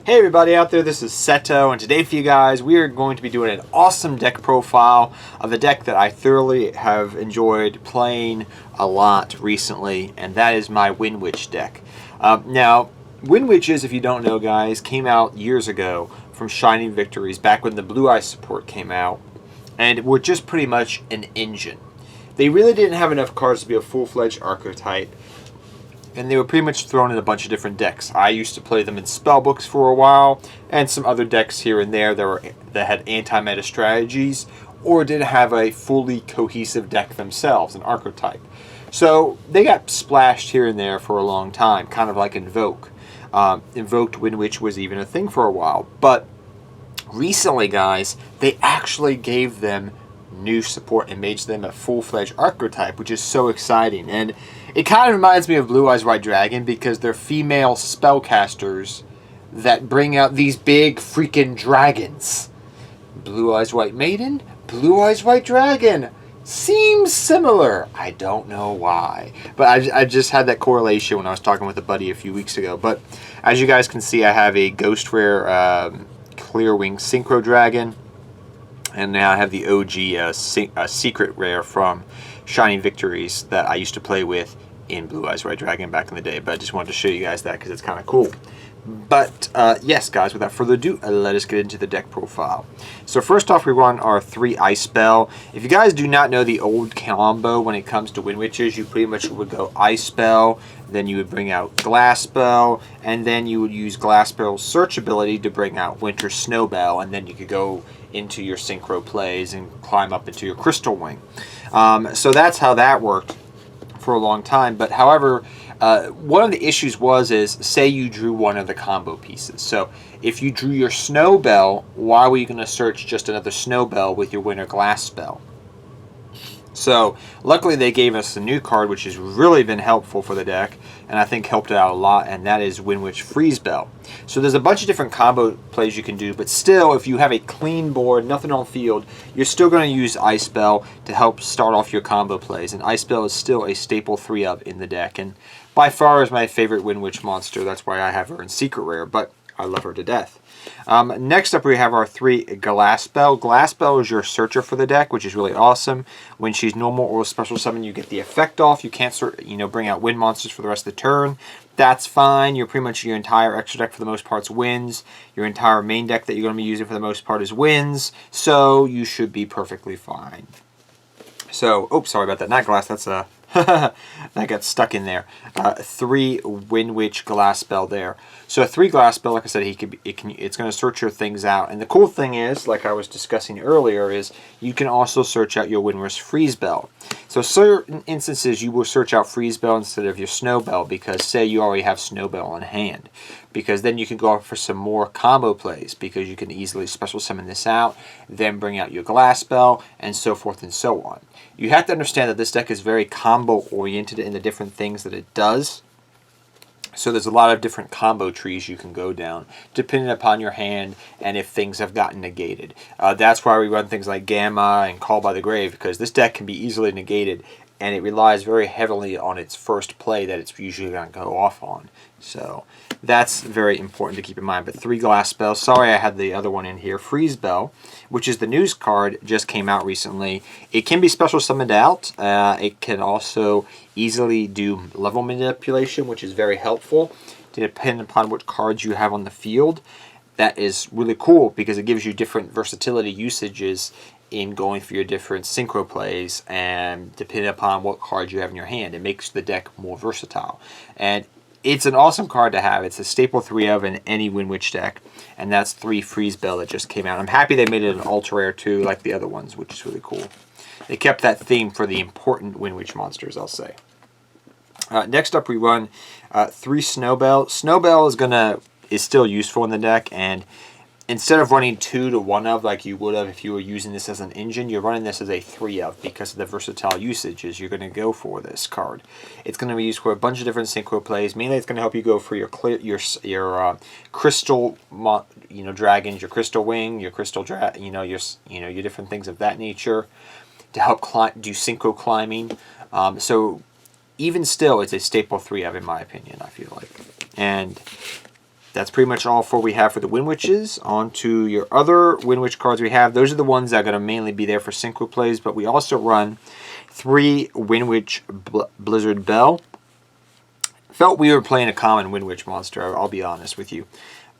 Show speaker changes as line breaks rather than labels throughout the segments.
Hey everybody out there, this is Seto, and today for you guys we are going to be doing an awesome deck profile of a deck that I thoroughly have enjoyed playing a lot recently, and that is my Windwitch deck. Now, Windwitches, if you don't know guys, came out years ago from Shining Victories, back when the Blue Eye support came out, and were just pretty much an engine. They really didn't have enough cards to be a full-fledged archetype, and they were pretty much thrown in a bunch of different decks. I used to play them in spellbooks for a while, and some other decks here and there that had anti-meta strategies, or didn't have a fully cohesive deck themselves, an archetype. So they got splashed here and there for a long time, kind of like Invoke. Invoked Windwitch was even a thing for a while, but recently, guys, they actually gave them new support and made them a full-fledged archetype, which is so exciting. And it kind of reminds me of Blue Eyes White Dragon, because they're female spellcasters that bring out these big freaking dragons. Blue Eyes White Maiden, Blue Eyes White Dragon. Seems similar. I don't know why, but I just had that correlation when I was talking with a buddy a few weeks ago. But as you guys can see, I have a Ghost Rare Clear Wing Synchro Dragon, and now I have the OG Secret Rare from Shining Victories that I used to play with in Blue Eyes White Dragon back in the day. But I just wanted to show you guys that because it's kind of cool. But yes, guys, without further ado, let us get into the deck profile. So first off, we run our 3 Ice Spell. If you guys do not know the old combo when it comes to Windwitches, you pretty much would go Ice Spell, then you would bring out Glass Spell, and then you would use Glass Spell's search ability to bring out Winter Snowbell, and then you could go into your synchro plays and climb up into your Crystal Wing. So that's how that worked for a long time. But however, one of the issues is say you drew one of the combo pieces. So if you drew your Snowbell, why were you going to search just another Snowbell with your Winter Glass Spell? So luckily they gave us a new card which has really been helpful for the deck, and I think helped it out a lot, and that is Windwitch Freeze Bell. So there's a bunch of different combo plays you can do, but still, if you have a clean board, nothing on field, you're still going to use Ice Bell to help start off your combo plays, and Ice Bell is still a staple 3-of in the deck, and by far is my favorite Windwitch monster. That's why I have her in Secret Rare, but I love her to death. Next up, we have our 3 Glass Spell. Glass Spell is your searcher for the deck, which is really awesome. When she's normal or special summon, you get the effect off. You can't bring out wind monsters for the rest of the turn. That's fine. You're pretty much your entire extra deck for the most part is winds. Your entire main deck that you're going to be using for the most part is winds. So you should be perfectly fine. So, oops, sorry about that. Not glass. That's a that got stuck in there. 3 Windwitch Glass Spell there. So a 3 Glass Spell, like I said, it's going to search your things out. And the cool thing is, like I was discussing earlier, is you can also search out your Windwitch Freeze Bell. So certain instances you will search out Freeze Bell instead of your Snowbell, because say you already have Snowbell in hand. Because then you can go for some more combo plays, because you can easily special summon this out, then bring out your Glass Spell, and so forth and so on. You have to understand that this deck is very combo oriented in the different things that it does. So there's a lot of different combo trees you can go down, depending upon your hand and if things have gotten negated. That's why we run things like Gamma and Call by the Grave, because this deck can be easily negated, and it relies very heavily on its first play that it's usually going to go off on. So that's very important to keep in mind. But 3 Glass Spells. Sorry I had the other one in here. Freeze Bell, which is the news card, just came out recently. It can be special summoned out. It can also easily do level manipulation, which is very helpful, depending upon what cards you have on the field. That is really cool because it gives you different versatility usages in going for your different synchro plays, and depending upon what cards you have in your hand, it makes the deck more versatile. And it's an awesome card to have. It's a staple 3-of in any Windwitch deck, and that's 3 Freeze Bell that just came out. I'm happy they made it an ultra rare too, like the other ones, which is really cool. They kept that theme for the important Windwitch monsters, I'll say. Next up, we run 3 Snowbell. Snowbell is still useful in the deck, and instead of running 2 to 1-of like you would have if you were using this as an engine, you're running this as a 3-of because of the versatile usages you're going to go for this card. It's going to be used for a bunch of different synchro plays. Mainly, it's going to help you go for your crystal, dragons, your Crystal Wing, your Crystal your different things of that nature to help do synchro climbing. So even still, it's a staple 3-of in my opinion. I feel like, and that's pretty much all for we have for the Windwitches. On to your other Windwitch cards we have. Those are the ones that are going to mainly be there for synchro plays, but we also run 3 Windwitch Blizzard Bell. Felt we were playing a common Windwitch monster, I'll be honest with you.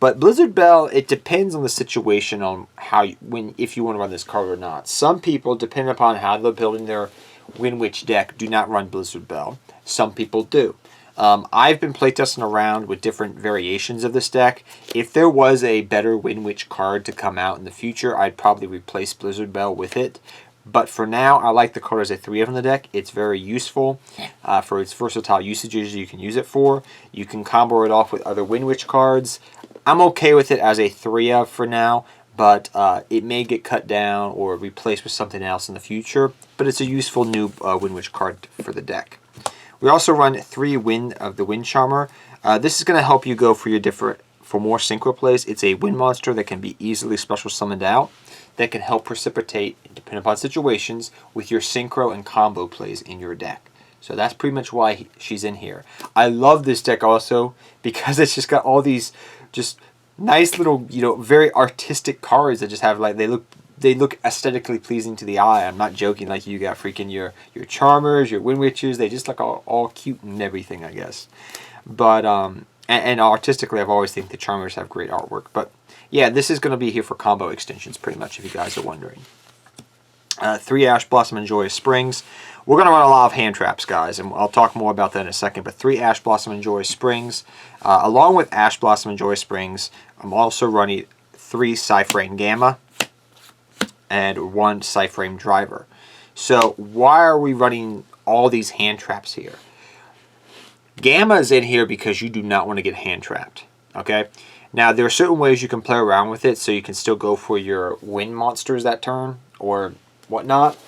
But Blizzard Bell, it depends on the situation on how if you want to run this card or not. Some people, depending upon how they're building their Windwitch deck, do not run Blizzard Bell. Some people do. I've been playtesting around with different variations of this deck. If there was a better Windwitch card to come out in the future, I'd probably replace Blizzard Bell with it. But for now, I like the card as a 3-of in the deck. It's very useful for its versatile usages you can use it for. You can combo it off with other Windwitch cards. I'm okay with it as a 3-of for now, but it may get cut down or replaced with something else in the future. But it's a useful new Windwitch card for the deck. We also run 3 Wind of the Wind Charmer. This is going to help you go for more synchro plays. It's a wind monster that can be easily special summoned out, that can help precipitate, depending upon situations, with your synchro and combo plays in your deck. So that's pretty much why she's in here. I love this deck also because it's just got all these just nice little, very artistic cards that just have like they look aesthetically pleasing to the eye. I'm not joking. Like you got freaking your Charmers, your Windwitches. They just look all cute and everything, I guess. But and artistically, I've always think the Charmers have great artwork. But yeah, this is going to be here for combo extensions, pretty much, if you guys are wondering. 3 Ash Blossom and Joyous Springs. We're going to run a lot of hand traps, guys, and I'll talk more about that in a second. But 3 Ash Blossom and Joyous Springs. Along with Ash Blossom and Joyous Springs, I'm also running 3 Cyframe Gamma and 1 Cyframe Driver. So why are we running all these hand traps here? Gamma is in here because you do not want to get hand trapped. Okay? Now, there are certain ways you can play around with it so you can still go for your wind monsters that turn or whatnot.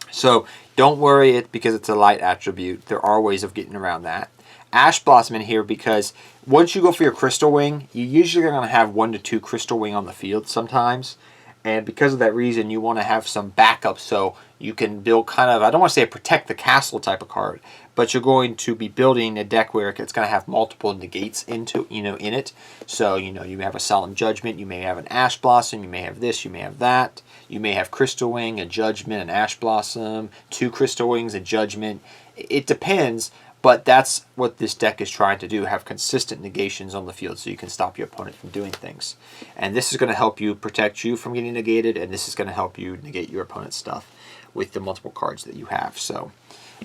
So don't worry it because it's a light attribute. There are ways of getting around that. Ash Blossom in here because once you go for your Crystal Wing, you usually are going to have 1 to 2 Crystal Wing on the field sometimes. And because of that reason, you want to have some backup so you can build kind of, I don't want to say a protect the castle type of card, but you're going to be building a deck where it's going to have multiple negates in it. So, you may have a Solemn Judgment, you may have an Ash Blossom, you may have this, you may have that. You may have Crystal Wing, a Judgment, an Ash Blossom, 2 Crystal Wings, a Judgment. It depends, but that's what this deck is trying to do, have consistent negations on the field so you can stop your opponent from doing things. And this is going to help you protect you from getting negated, and this is going to help you negate your opponent's stuff with the multiple cards that you have. So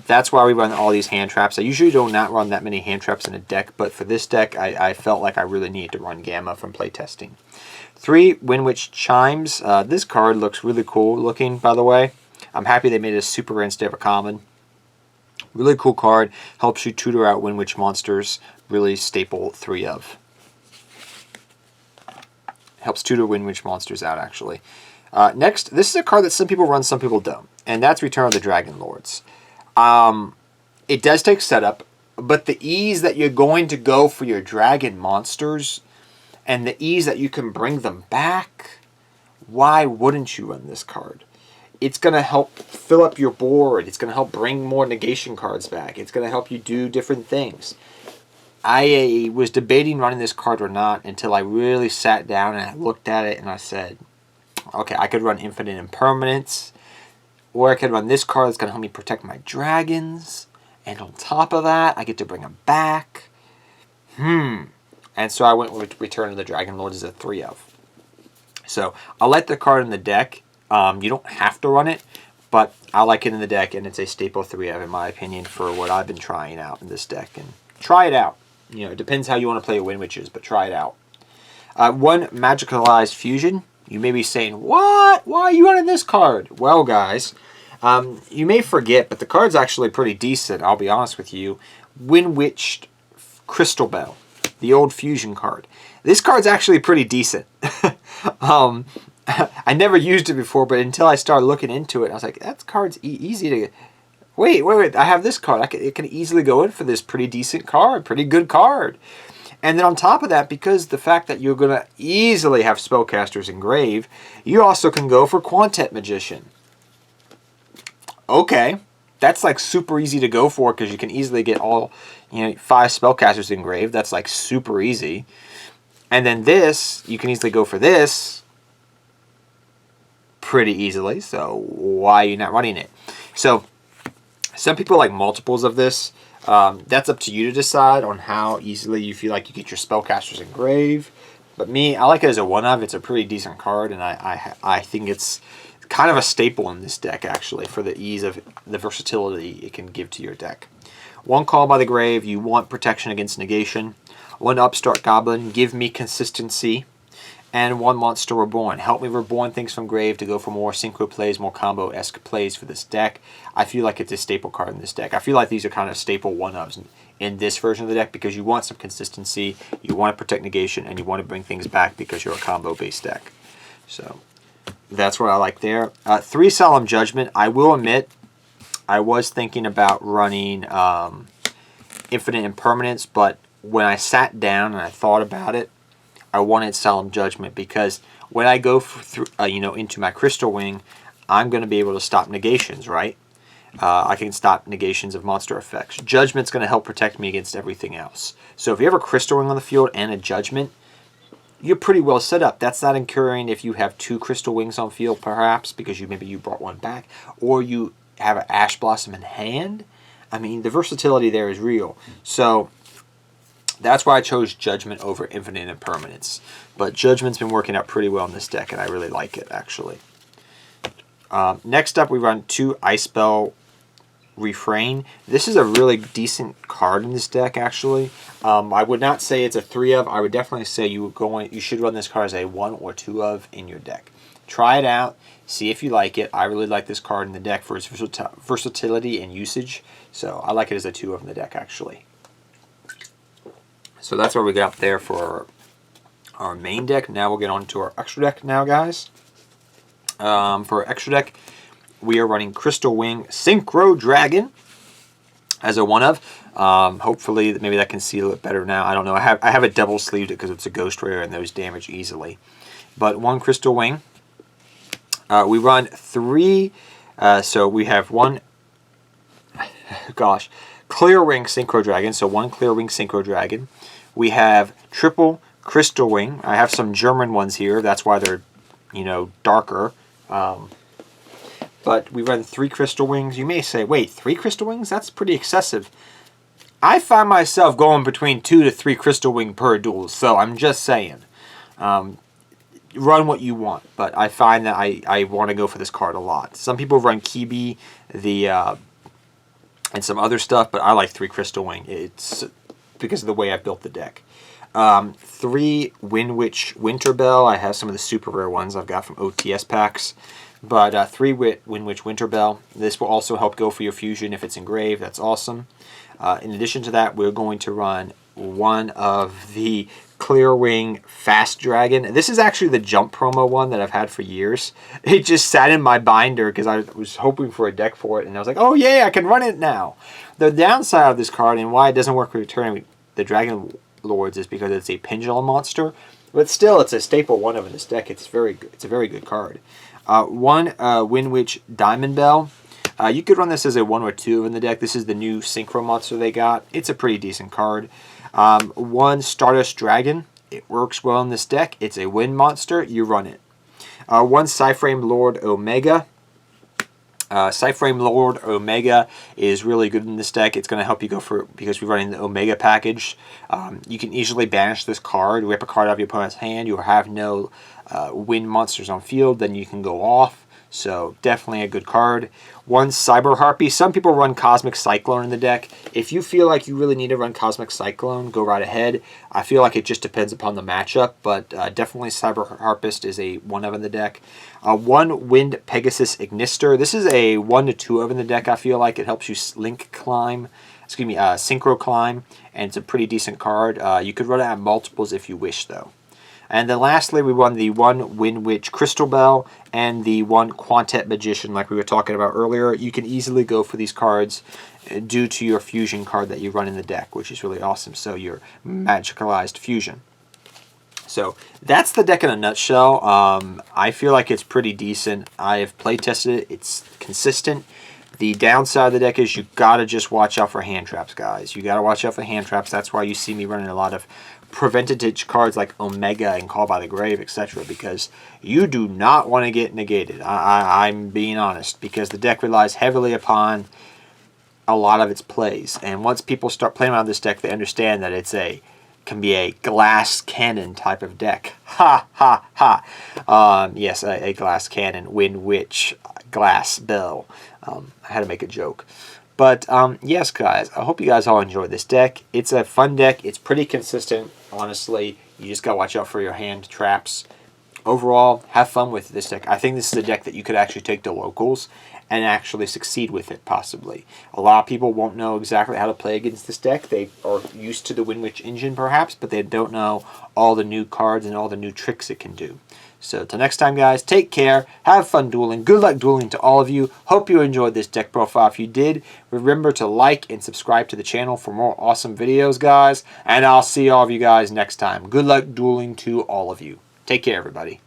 that's why we run all these hand traps. I usually do not run that many hand traps in a deck, but for this deck, I felt like I really needed to run Gamma from playtesting. 3 Windwitch Chimes. This card looks really cool looking, by the way. I'm happy they made it a super rare instead of a common. Really cool card. Helps you tutor out Windwitch monsters. Really staple 3-of. Helps tutor Windwitch monsters out, actually. Next, this is a card that some people run, some people don't. And that's Return of the Dragon Lords. It does take setup, but the ease that you're going to go for your dragon monsters and the ease that you can bring them back, why wouldn't you run this card? It's going to help fill up your board. It's going to help bring more negation cards back. It's going to help you do different things. I was debating running this card or not until I really sat down and I looked at it and I said, okay, I could run Infinite Impermanence, or I could run this card that's going to help me protect my dragons. And on top of that, I get to bring them back. And so I went with Return of the Dragon Lord as a 3-of. So I like the card in the deck. You don't have to run it, but I like it in the deck, and it's a staple 3-of in my opinion for what I've been trying out in this deck. And try it out. It depends how you want to play Windwitches, but try it out. 1 Magicalized Fusion. You may be saying, what? Why are you running this card? Well, guys, you may forget, but the card's actually pretty decent, I'll be honest with you. Windwitch Crystal Bell. The old fusion card. This card's actually pretty decent. I never used it before, but until I started looking into it, I was like, that card's easy to... Wait, I have this card. It can easily go in for this pretty decent card, pretty good card. And then on top of that, because the fact that you're going to easily have Spellcasters engrave, you also can go for Quantet Magician. Okay, that's like super easy to go for because you can easily get all 5 Spellcasters engraved. That's like super easy. And then this, you can easily go for this pretty easily. So why are you not running it? So some people like multiples of this. That's up to you to decide on how easily you feel like you get your spellcasters engrave. But me, I like it as a one of. It's a pretty decent card, and I think it's kind of a staple in this deck, actually, for the ease of the versatility it can give to your deck. One call by the grave, you want protection against negation. One upstart goblin, give me consistency. And one monster reborn. Help me reborn things from grave to go for more synchro plays, more combo-esque plays for this deck. I feel like it's a staple card in this deck. I feel like these are kind of staple one-ofs in this version of the deck because you want some consistency, you want to protect negation, and you want to bring things back because you're a combo-based deck. So that's what I like there. 3 Solemn Judgment. I will admit, I was thinking about running Infinite Impermanence, but when I sat down and I thought about it, I wanted Solemn Judgment because when I go through, into my Crystal Wing, I'm going to be able to stop negations, right? I can stop negations of monster effects. Judgment's going to help protect me against everything else. So if you have a Crystal Wing on the field and a Judgment, you're pretty well set up. That's not incurring if you have 2 Crystal Wings on field, perhaps, because maybe you brought one back, or you have an Ash Blossom in hand. I mean, the versatility there is real. So that's why I chose Judgment over Infinite Impermanence. But Judgment's been working out pretty well in this deck, and I really like it, actually. Next up, we run 2 Ice Spell Refrain. This is a really decent card in this deck, actually. I would not say it's a 3 of. I would definitely say you should run this card as a 1 or 2 of in your deck. Try it out. See if you like it. I really like this card in the deck for its versatility and usage. So I like it as a 2 of in the deck, actually. So that's what we got there for our main deck. Now we'll get on to our extra deck now, guys. For our extra deck, we are running Crystal Wing Synchro Dragon as a one of. Hopefully, maybe that can see a little bit better now. I don't know. I have it double sleeved because it's a ghost rare and those damage easily. But 1 Crystal Wing. We run 3. So we have 1. Gosh. Clear Wing Synchro Dragon. So 1 Clear Wing Synchro Dragon. We have triple Crystal Wing. I have some German ones here. That's why they're, darker. But we run 3 Crystal Wings. You may say, wait, 3 Crystal Wings? That's pretty excessive. I find myself going between 2 to 3 Crystal Wing per duel. So I'm just saying. Run what you want. But I find that I want to go for this card a lot. Some people run Kibi, and some other stuff. But I like 3 Crystal Wing. It's because of the way I built the deck. 3 Windwitch Winterbell. I have some of the super rare ones I've got from OTS packs. But 3 Windwitch Winterbell. This will also help go for your fusion if it's engraved. That's awesome. In addition to that, we're going to run 1 of the Clear Wing Fast Dragon. This is actually the jump promo one that I've had for years. It just sat in my binder because I was hoping for a deck for it, and I was like, oh yeah, I can run it now. The downside of this card and why it doesn't work with returning the Dragon Lords is because it's a pendulum monster, but still it's a staple one of in this deck. It's very good. It's a very good card. 1 Windwitch Diamond Bell. You could run this as a 1 or 2 in the deck. This is the new Synchro monster they got. It's a pretty decent card. 1 Stardust Dragon. It works well in this deck. It's a wind monster. You run it. 1 Psyframe Lord Omega. Psyframe Lord Omega is really good in this deck. It's going to help you go for, because we're running the Omega package. You can easily banish this card, rip a card out of your opponent's hand. You have no wind monsters on field, then you can go off. So definitely a good card. 1 Cyber Harpy. Some people run Cosmic Cyclone in the deck. If you feel like you really need to run Cosmic Cyclone, go right ahead. I feel like it just depends upon the matchup, but definitely Cyber Harpist is a 1 of in the deck. 1 Wind Pegasus Ignister. This is a 1 to 2 of in the deck. I feel like it helps you synchro climb, and it's a pretty decent card. You could run it at multiples if you wish, though. And then lastly, we run the 1 Windwitch Crystal Bell and the 1 Quantet Magician, like we were talking about earlier. You can easily go for these cards due to your fusion card that you run in the deck, which is really awesome. So your magicalized fusion. So that's the deck in a nutshell. I feel like it's pretty decent. I have play tested it. It's consistent. The downside of the deck is you got to just watch out for hand traps, guys. You got to watch out for hand traps. That's why you see me running a lot of preventative cards like Omega and Call by the Grave, etc. because you do not want to get negated. I'm being honest, because the deck relies heavily upon a lot of its plays, and once people start playing around this deck, they understand that can be a glass cannon type of deck. Ha ha ha. Yes, a glass cannon, Windwitch, glass bell. I had to make a joke. But yes, guys, I hope you guys all enjoyed this deck. It's a fun deck. It's pretty consistent, honestly. You just got to watch out for your hand traps. Overall, have fun with this deck. I think this is a deck that you could actually take to locals and actually succeed with it, possibly. A lot of people won't know exactly how to play against this deck. They are used to the Windwitch engine, perhaps, but they don't know all the new cards and all the new tricks it can do. So, till next time, guys, take care. Have fun dueling. Good luck dueling to all of you. Hope you enjoyed this deck profile. If you did, remember to like and subscribe to the channel for more awesome videos, guys. And I'll see all of you guys next time. Good luck dueling to all of you. Take care, everybody.